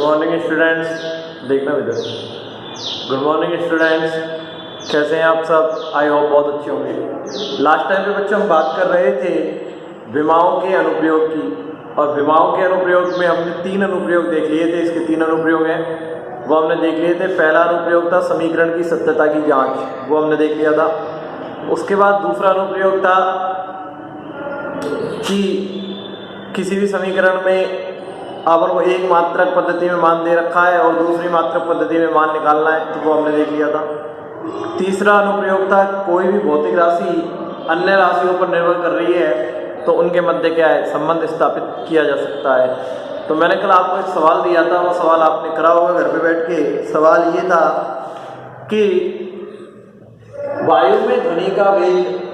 Morning students, देखना इधर। Good morning students, कैसे हैं आप सब? आई होप बहुत अच्छे होंगे। लास्ट टाइम पे बच्चों हम बात कर रहे थे विमाओं के अनुप्रयोग की, और विमाओं के अनुप्रयोग में हमने 3 अनुप्रयोग देख लिए थे। इसके 3 अनुप्रयोग हैं, वो हमने देख लिए थे। पहला अनुप्रयोग था समीकरण की सत्यता की जांच, वो हमने देख लिया था। उसके बाद दूसरा अनुप्रयोग था कि किसी भी समीकरण में अपन को एक मात्रक पद्धति में मान दे रखा है और दूसरी मात्रक पद्धति में मान निकालना है, तो वो हमने देख लिया था। तीसरा अनुप्रयोग था कोई भी भौतिक राशि अन्य राशियों पर निर्भर कर रही है तो उनके मध्य क्या है, संबंध स्थापित किया जा सकता है। तो मैंने कल आपको एक सवाल दिया था, वो सवाल आपने करा होगा घर पे बैठ के। सवाल ये था कि वायु में ध्वनि का वेग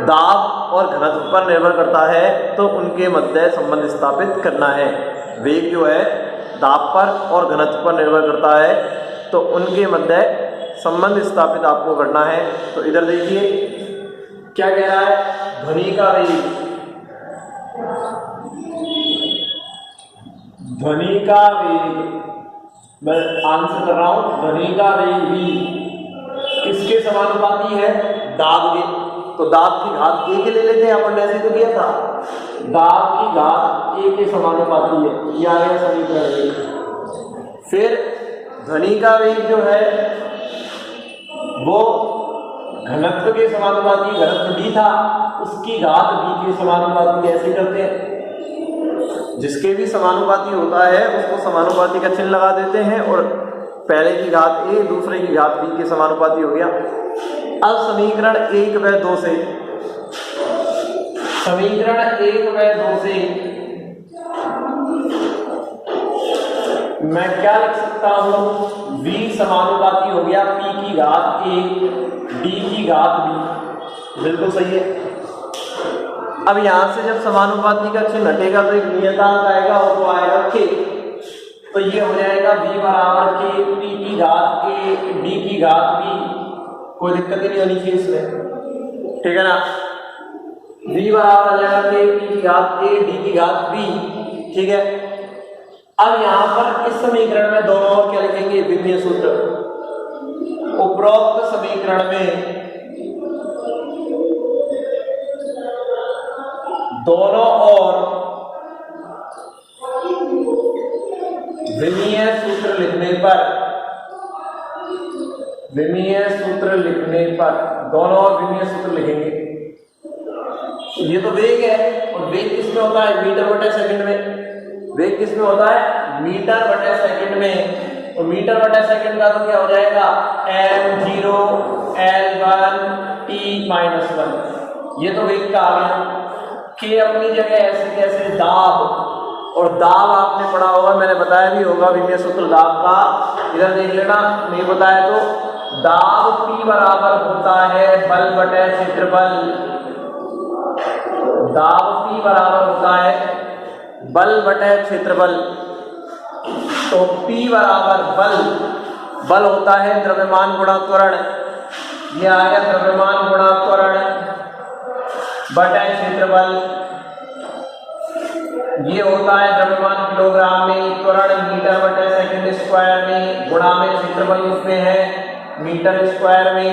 दाब और घनत्व पर निर्भर करता है, तो उनके मध्य संबंध स्थापित करना है। वेग जो है दाब पर और घनत्व पर निर्भर करता है, तो उनके मध्य संबंध स्थापित आपको करना है। तो इधर देखिए क्या कह रहा है, ध्वनि का वेग, ध्वनि का वेग, मैं आंसर कर रहा हूं, ध्वनि का वेग भी किसके समानुपाती है? दाब के। तो दाब की घात a के ले लेते हैं, अपन ने ऐसे तो किया था। दाब की घात a के समानुपाती है, ये आ गया समीकरण 1। फिर ध्वनि का वेग जो है वो घनत्व के समानुपाती, घनत्व d था, उसकी घात b के समानुपाती। ऐसे करते हैं, जिसके भी समानुपाती होता है उसको समानुपाती का चिन्ह लगा देते हैं, और पहले की घात a दूसरे की घात b के समानुपाती हो गया। अब समीकरण 1 व 2 से, समीकरण 1 व 2 से मैं क्या लिख सकता हूं? v समानुपाती हो गया p की घात a, d की घात b। बिल्कुल सही है। अब यहां से जब समानुपाती का चिन्ह हटेगा तो एक नियतांक आएगा, और वो आएगा k। तो ये हो जाएगा v बराबर k, p की घात a, d की घात b। कोई दिक्कत ही नहीं होनी चाहिए इसमें, ठीक है ना। v बराबर आ जाएगा k, p की घात a, d की घात b, ठीक है। अब यहां पर इस समीकरण में दोनों और क्या लिखेंगे? विमीय सूत्र। उपरोक्त समीकरण में दोनों और विमीय सूत्र लिखने पर, विमीय सूत्र लिखने पर दोनों और विमीय सूत्र लिखेंगे। ये तो वेग है, और वेग किसमें होता है? मीटर बटे सेकंड में। वेग किसमें होता है? मीटर बटे सेकंड में। और मीटर बटे सेकंड का तो क्या हो जाएगा? m0 l1 t-1। ये तो वेग का आ गया। के अपनी जगह ऐसे कैसे? दाब, और दाब आपने पढ़ा होगा, मैंने बताया भी होगा विमीय सूत्र दाब का। इधर देख लेना, नहीं बताया तो। दाब P बराबर होता है बल बटे क्षेत्रफल। दाब P बराबर होता है बल बटे क्षेत्रफल। तो P बराबर बल, बल होता है द्रव्यमान गुणा त्वरण। ये आ गया द्रव्यमान गुणा त्वरण बटे क्षेत्रफल। ये होता है द्रव्यमान किलोग्राम में, त्वरण मीटर बटे सेकंड स्क्वायर में, गुणा में क्षेत्रफल उसमें है मीटर स्क्वायर में।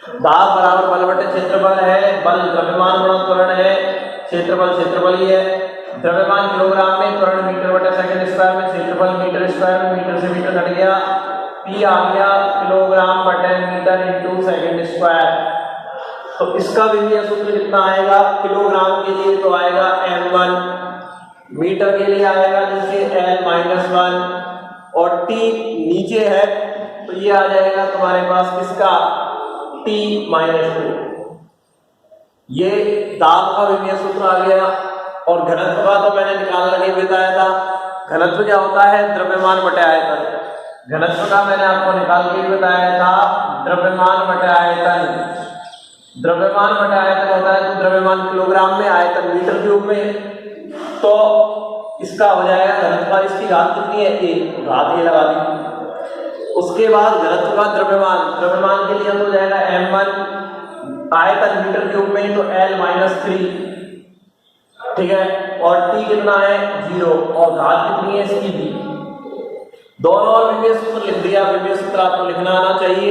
दाब बराबर बल बटे क्षेत्रफल है, बल द्रव्यमान गुणा त्वरण है, क्षेत्रफल क्षेत्रफल ही है। द्रव्यमान किलोग्राम में, त्वरण मीटर बटे सेकंड स्क्वायर में, क्षेत्रफल मीटर स्क्वायर में, मीटर से मीटर कट गया, p आ गया किलोग्राम बटे मीटर इंटू सेकंड स्क्वायर। तो इसका विमीय सूत्र कितना आएगा? किलोग्राम के लिए तो आएगा m1, मीटर के लिए आएगा नीचे l-1, और t नीचे है तो ये आ जाएगा तुम्हारे पास किसका? t-2। ये दाब का विमीय सूत्र आ गया। और घनत्व का तो मैंने निकालना नहीं बताया था। घनत्व क्या होता है? द्रव्यमान बटे आयतन। घनत्व का मैंने आपको निकाल के भी बताया था, द्रव्यमान बटे आयतन। द्रव्यमान बटे आयतन होता है तो द्रव्यमान किलोग्राम में, आयतन मीटर क्यूब में। तो इसका हो जाएगा घनत्व, इसकी घात कितनी है? a, घात a लगा दी। उसके बाद घनत्व का द्रव्यमान, द्रव्यमान के लिए हो जाएगा m1, आयतन मीटर क्यूब में तो l-3, ठीक है। और t कितना है 0 और घात कितनी है इसकी b। दोनों और विमीय सूत्र लिख दिया। विमीय सूत्र आपको लिखना आना चाहिए,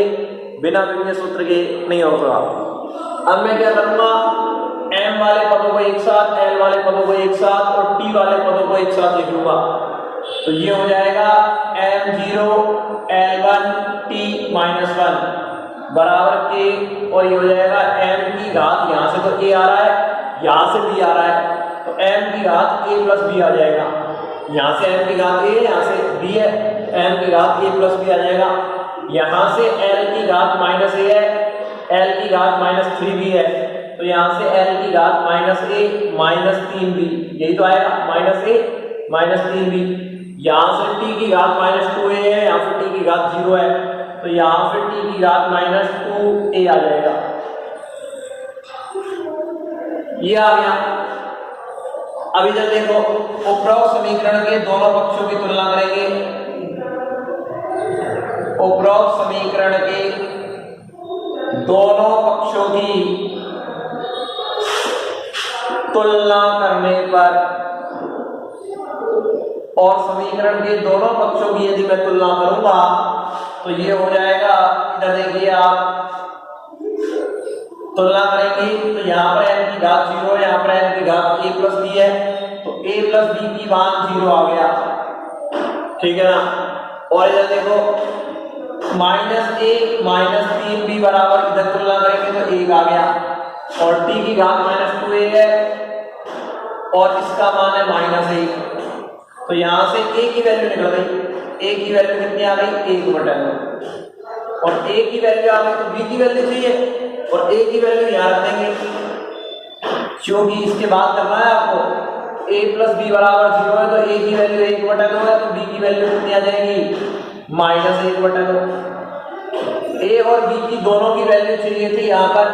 बिना विमीय सूत्र के नहीं होगा। अब मैं क्या करूंगा, m वाले पदों को एक साथ, l वाले पदों को एक साथ और t वाले पदों को एक साथ लिख लूंगा। तो ये हो जाएगा m0 l1 t -1 बराबर के, और ये हो जाएगा m की घात, यहाँ से तो a आ रहा है, यहाँ से b आ रहा है, तो m की घात a प्लस b आ जाएगा। यहाँ से m की घात a है, यहाँ से b है, m की घात a प्लस b आ जाएगा। यहाँ से l की घात माइनस a है, l की घात माइनस 3b है, तो यहाँ से l की घात माइनस a माइनस 3b, यही तो आएगा माइनस a माइनस 3b। यहाँ से t की घात माइनस 2a है, यहाँ से t की घात 0 है, तो यहाँ से t की घात माइनस 2a आ जाएगा। ये आ गया। अभी जब देखो उपरोक्त समीकरण के दोनों पक्षों की तुलना करेंगे। उपरोक्त समीकरण के दोनों पक्षों की तुलना करने पर, और समीकरण के दोनों पक्षों की यदि मैं तुलना करूंगा तो ये हो जाएगा, इधर देखिए आप तुलना करेंगे तो यहाँ पर m की घात 0 है, यहाँ पर m की घात a प्लस b है, तो a प्लस b की मान 0 आ गया, ठीक है ना। और इधर देखो माइनस a माइनस 3b बराबर, इधर तुलना करेंगे तो 1 आ गया, और t की घात माइनस 2a है और इसका मान है माइनस 1, तो यहाँ से a की वैल्यू निकल गई। a की वैल्यू कितनी आ गई 1/2, और a की वैल्यू आ गई तो b की वैल्यू चाहिए, और a की वैल्यू यहाँ रख देंगे क्योंकि इसके बाद करना है आपको। a प्लस b बराबर 0 है, तो a की वैल्यू 1/2 है, तो b की वैल्यू कितनी आ जाएगी माइनस 1/2। a और b की दोनों की वैल्यू चाहिए थी, यहाँ पर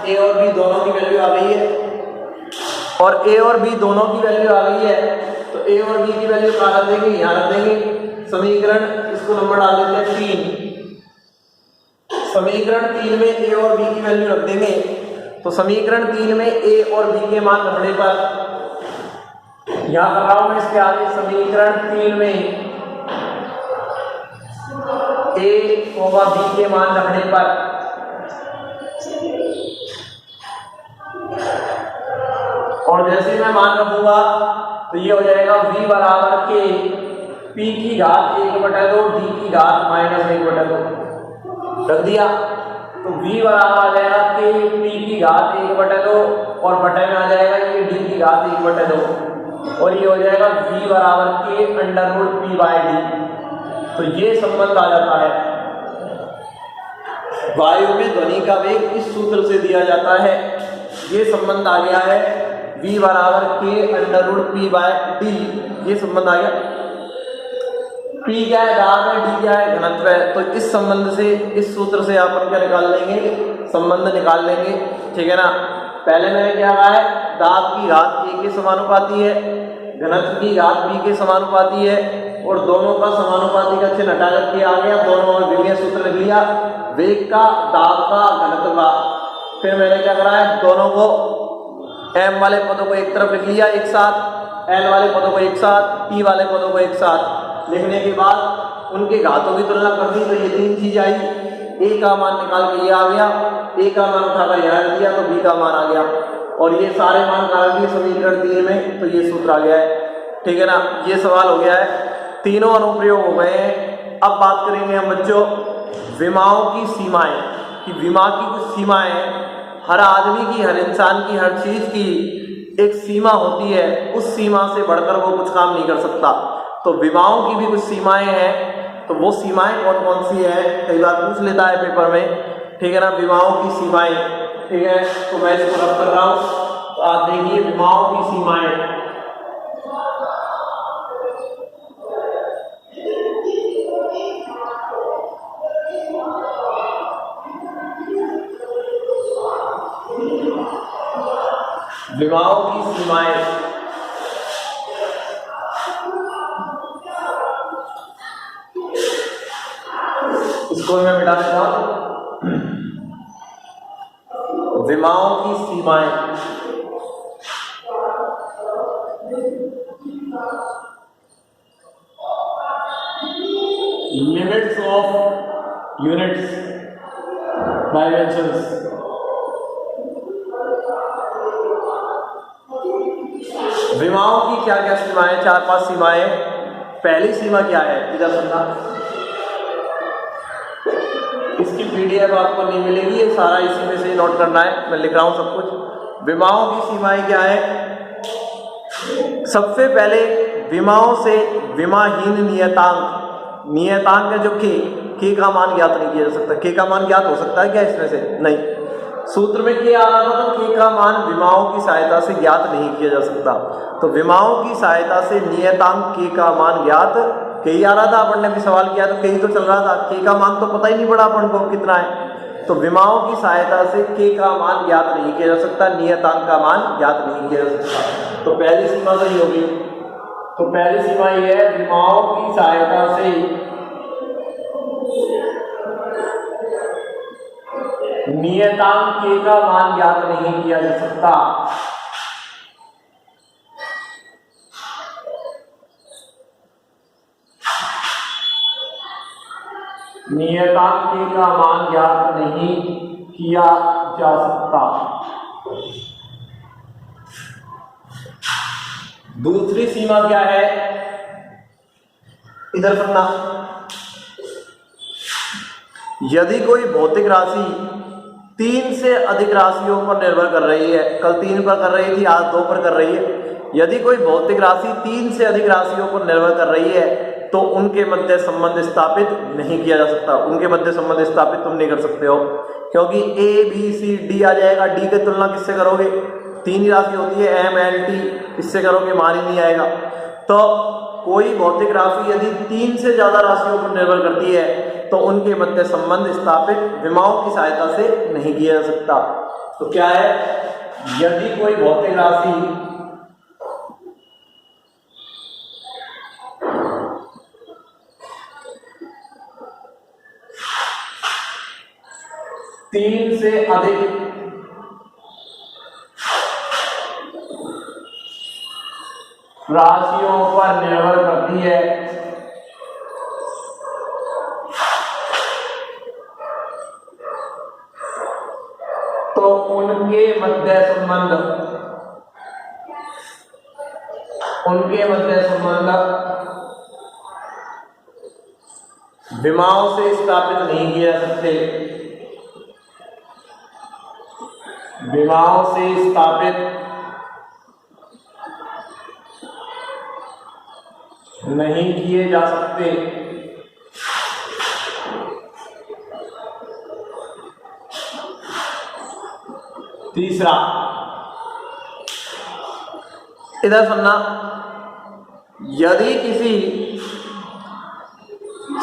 a और b दोनों की वैल्यू आ गई है, और a और b दोनों की वैल्यू आ गई है, तो a और b की वैल्यू कहाँ रख देंगे, यहाँ रख देंगे। समीकरण इसको नंबर डाल देते हैं 3। समीकरण 3 में a और b की वैल्यू रख देंगे, तो समीकरण 3 में a और b के मान रखने पर, यहां कर रहा हूं मैं इसके आगे, समीकरण 3 में a होगा b के मान रखने पर, और जैसे मैं मान रखूंगा तो ये हो जाएगा v बराबर के p की घात 1/2 d की घात माइनस 1/2 रख दिया, तो v बराबर आ जाएगा कि p की घात 1/2 और बटे में आ जाएगा ये d की घात 1/2, और ये हो जाएगा v बराबर के √p/d। तो ये संबंध आ जाता है। वायु में ध्वनि का वेग इस सूत्र से दिया जाता है, ये संबंध आ गया है v बराबर के √p/d, ये संबंध आ गया। P क्या है दाब है, D क्या है घनत्व है, तो इस संबंध से, इस सूत्र से आप क्या निकाल लेंगे, संबंध निकाल लेंगे, ठीक है ना। पहले मैंने क्या कहा है, दाब की घात a के समानुपाती है, घनत्व की घात b के समानुपाती है, और दोनों का समानुपाती का चिन्ह हटा करके आ गया, दोनों में विमीय सूत्र लिख लिया, वेग का, दाब का, घनत्व का। फिर मैंने क्या करा है, दोनों को m वाले पदों को एक तरफ लिख लिया एक साथ, l वाले पदों को एक साथ, t वाले पदों को एक साथ लिखने के बाद उनके घातों की तुलना कर दी, तो ये 3 चीज आई। a का मान निकाल के ये आ गया, a का मान उठाकर यहाँ रख दिया तो b का मान आ गया, और ये सारे मान निकाल दिए समीकरण 3 में, तो ये सूत्र आ गया है, ठीक है ना। ये सवाल हो गया है, तीनों अनुप्रयोग हो गए हैं। अब बात करेंगे हम बच्चों विमाओं की सीमाएं, कि विमा की कुछ सीमाएं हैं। हर आदमी की, हर इंसान की, हर चीज की एक सीमा होती है, उस सीमा से बढ़कर वो कुछ काम नहीं कर सकता। तो विमाओं की भी कुछ सीमाएं हैं, तो वो सीमाएं कौन कौन सी है, कई बार पूछ लेता है पेपर में, ठीक है ना। विमाओं की सीमाएं, ठीक है, तो मैं इसको रख कर रहा हूं, तो आप देखिए विमाओं की सीमाएं। विमाओं की सीमाएं, इसको मैं मिटा देता हूं। विमाओं की सीमाएं, लिमिट्स ऑफ यूनिट्स डायमेंशंस। विमाओं की क्या क्या सीमाएं, 4-5 सीमाएं। पहली सीमा क्या है, इधर सुनना, इसकी पीडीएफ आपको नहीं मिलेगी, ये सारा इसी में से नोट करना है, मैं लिख रहा हूं सब कुछ। विमाओं की सीमाएं क्या है? सबसे पहले विमाओं से विमाहीन नियतांक, नियतांक है जो के का मान ज्ञात नहीं किया जा सकता। के का मान ज्ञात हो सकता है क्या इसमें से? नहीं। सूत्र में के आ रहा था तो के का मान विमाओं की सहायता से ज्ञात नहीं किया जा सकता। तो विमाओं की सहायता से नियतांक के का मान ज्ञात, के ही आ रहा था, अपन ने भी सवाल किया तो के ही तो चल रहा था, के का मान तो पता ही नहीं पड़ा अपन को कितना है। तो विमाओं की सहायता से के का मान ज्ञात नहीं किया जा सकता, नियतांक का मान ज्ञात नहीं किया जा सकता। तो पहली सीमा सही होगी। तो पहली सीमा ये है, विमाओं की सहायता से नियतांक के का मान ज्ञात नहीं किया जा सकता। नियतांक के का मान ज्ञात नहीं किया जा सकता। दूसरी सीमा क्या है, इधर पढ़ना। यदि कोई भौतिक राशि 3 से अधिक राशियों पर निर्भर कर रही है, कल 3 पर कर रही थी, आज 2 पर कर रही है। यदि कोई भौतिक राशि 3 से अधिक राशियों पर निर्भर कर रही है तो उनके मध्य संबंध स्थापित नहीं किया जा सकता। उनके मध्य संबंध स्थापित तुम नहीं कर सकते हो, क्योंकि ए बी सी डी आ जाएगा। डी की तुलना किससे करोगे? 3 ही राशि होती है, एम एल टी, किससे करोगे? मान ही नहीं आएगा। तो कोई भौतिक राशि यदि 3 से ज्यादा राशियों पर निर्भर करती है तो उनके मध्य संबंध स्थापित विमाओं की सहायता से नहीं किया जा सकता। तो क्या है, यदि कोई भौतिक राशि 3 से अधिक राशियों पर निर्भर करती है तो उनके मध्य संबंध विमाओं से स्थापित नहीं किए जा सकते। विमाओं से स्थापित नहीं किए जा सकते। तीसरा, इधर सुनना, यदि किसी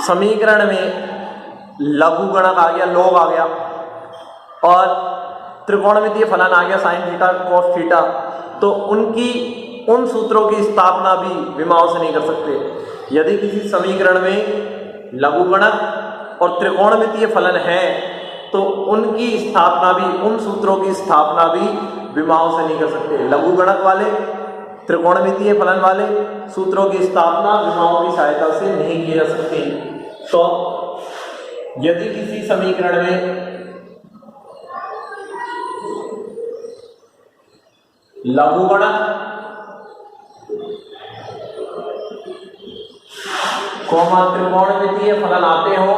समीकरण में लघुगणक आ गया, लॉग आ गया, और त्रिकोणमितीय फलन आ गया साइन थीटा कॉस थीटा, तो उन सूत्रों की स्थापना भी विमाओं से नहीं कर सकते। यदि किसी समीकरण में लघुगणक और त्रिकोणमितीय फलन है तो उनकी स्थापना भी, उन सूत्रों की स्थापना भी विमाओं से नहीं कर सकते। लघुगणक वाले, त्रिकोणमितीय फलन वाले सूत्रों की स्थापना विमाओं की सहायता से नहीं की जा सकती। तो यदि किसी समीकरण में लघुगणक कोमा त्रिकोणमितीय फलन आते हो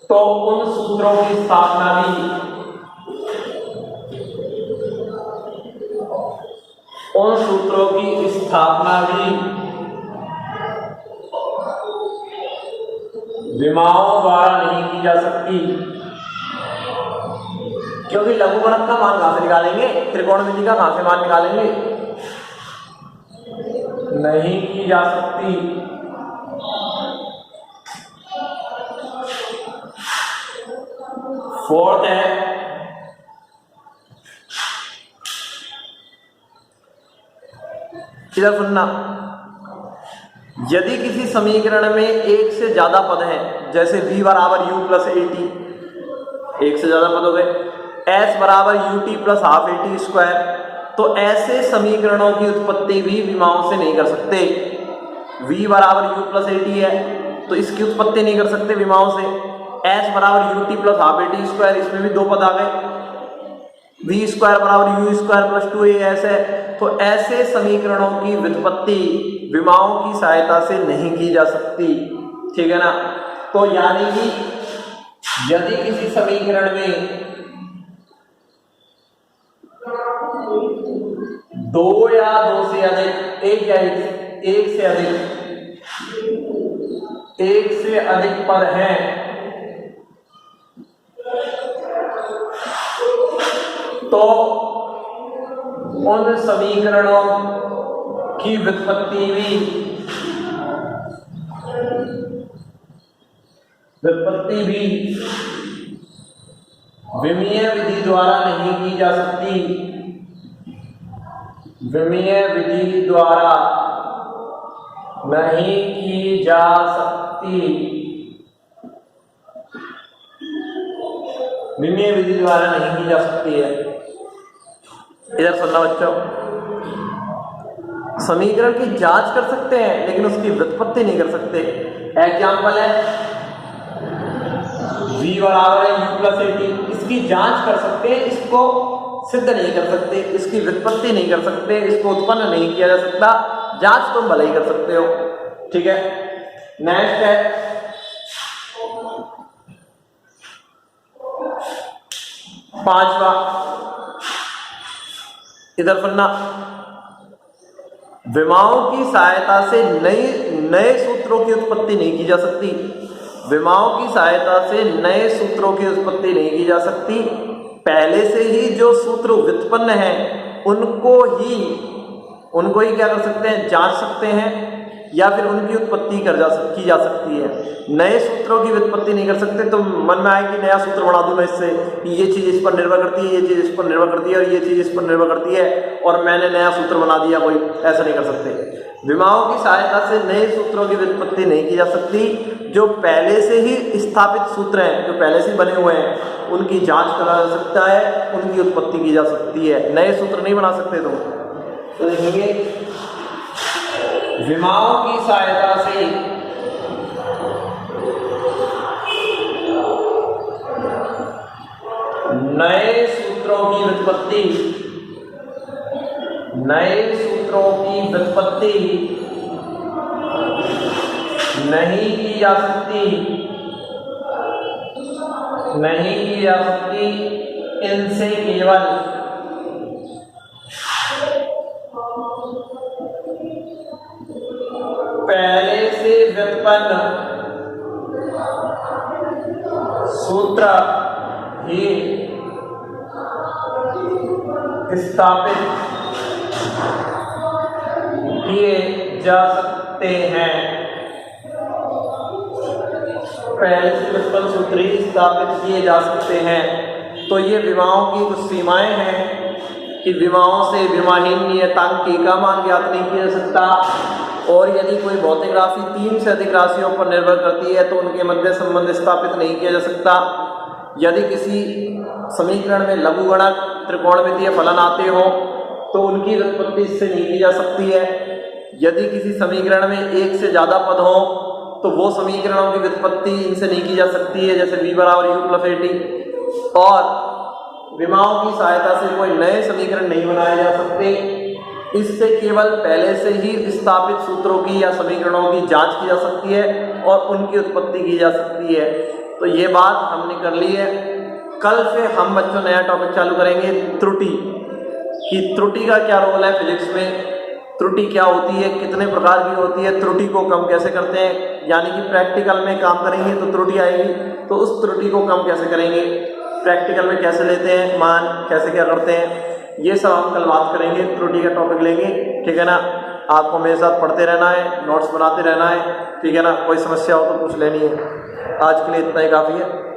तो उन सूत्रों की स्थापना भी विमाओं द्वारा नहीं की जा सकती, क्योंकि लघुगणक का मान कहां से निकालेंगे, त्रिकोणमिति का कहां से मान निकालेंगे? नहीं की जा सकती। फोर्थ है, इधर सुनना, यदि किसी समीकरण में एक से ज्यादा पद हैं, जैसे v बराबर u प्लस 80, एक से ज्यादा पद हो गए, एस बराबर U T plus half A T square, तो ऐसे समीकरणों की उत्पत्ति भी विमाओं से नहीं कर सकते। v बराबर u प्लस ए टी है तो इसकी उत्पत्ति नहीं कर सकते विमाओं से। s बराबर U T plus half A T square, इसमें भी दो पद आ गए। v स्क्वायर बराबर यू स्क्वायर प्लस 2as है, तो ऐसे समीकरणों की व्युत्पत्ति विमाओं की सहायता से नहीं की जा सकती। ठीक है ना। तो यानी कि यदि किसी समीकरण में दो या दो से अधिक, एक से अधिक पद हैं, तो उन समीकरणों की व्युत्पत्ति भी विमीय विधि द्वारा नहीं की जा सकती। विमीय विधि द्वारा नहीं की जा सकती। विमीय विधि द्वारा नहीं की जा सकती है। इधर सुनना बच्चों, समीकरण की जांच कर सकते हैं लेकिन उसकी व्युत्पत्ति नहीं कर सकते। एग्जाम्पल है v बराबर है u प्लस ए टी, इसकी जांच कर सकते हैं, इसको सिद्ध नहीं कर सकते, इसकी व्युत्पत्ति नहीं कर सकते, इसको उत्पन्न नहीं किया जा सकता। जांच तुम भले ही कर सकते हो। ठीक है। नेक्स्ट है पांचवा, इधर सुनना, विमाओं की सहायता से नए सूत्रों की उत्पत्ति नहीं की जा सकती। विमाओं की सहायता से नए सूत्रों की उत्पत्ति नहीं की जा सकती। पहले से ही जो सूत्र व्युत्पन्न है उनको ही क्या कर सकते हैं, जांच सकते हैं, या फिर उनकी उत्पत्ति की जा सकती है। नए सूत्रों की व्युत्पत्ति नहीं कर सकते। तो मन में आए कि नया सूत्र बना दूं मैं इससे, ये चीज इस पर निर्भर करती है, ये चीज इस पर निर्भर करती है और ये चीज इस पर निर्भर करती है, और मैंने नया सूत्र बना दिया कोई, ऐसा नहीं कर सकते। विमाओं की सहायता से नए सूत्रों की व्युत्पत्ति नहीं की जा सकती। जो पहले से ही स्थापित सूत्र हैं, जो पहले से बने हुए हैं, उनकी जांच करा जा सकता है, उनकी उत्पत्ति की जा सकती है। नए सूत्र नहीं बना सकते तुम। तो देखेंगे विमाओं की सहायता से नए सूत्रों की व्युत्पत्ति नहीं की जा सकती। इनसे केवल पहले से व्युत्पन्न सूत्र ही स्थापित किए जा सकते हैं। पहले से व्युत्पन्न सूत्र ही स्थापित किए जा सकते हैं। तो ये विमाओं की कुछ सीमाएं हैं कि विमाओं से विमाहीन नियतांक k का मान ज्ञात नहीं किया जा सकता, और यदि कोई भौतिक राशि 3 से अधिक राशियों पर निर्भर करती है तो उनके मध्य संबंध स्थापित नहीं किया जा सकता। यदि किसी समीकरण में लघुगणक त्रिकोणमितीय फलन आते हो तो उनकी व्युत्पत्ति इससे नहीं की जा सकती है। यदि किसी समीकरण में एक से ज़्यादा पद हो तो वो समीकरणों की व्युत्पत्ति इनसे नहीं की जा सकती है, जैसे v बराबर u प्लस ए टी। और विमाओं की सहायता से कोई नए समीकरण नहीं बनाए जा सकते। इससे केवल पहले से ही स्थापित सूत्रों की या समीकरणों की जांच की जा सकती है और उनकी उत्पत्ति की जा सकती है। तो ये बात हमने कर ली है। कल से हम बच्चों नया टॉपिक चालू करेंगे, त्रुटि कि त्रुटि का क्या रोल है फिजिक्स में, त्रुटि क्या होती है, कितने प्रकार की होती है, त्रुटि को कम कैसे करते हैं। यानी कि प्रैक्टिकल में काम करेंगे तो त्रुटि आएगी, तो उस त्रुटि को कम कैसे करेंगे, प्रैक्टिकल में कैसे लेते हैं मान, कैसे क्या करते हैं, ये सब हम कल बात करेंगे। त्रुटि का टॉपिक लेंगे। ठीक है ना। आपको मेरे साथ पढ़ते रहना है, नोट्स बनाते रहना है। ठीक है ना। कोई समस्या हो तो पूछ लेनी है। आज के लिए इतना ही काफ़ी है।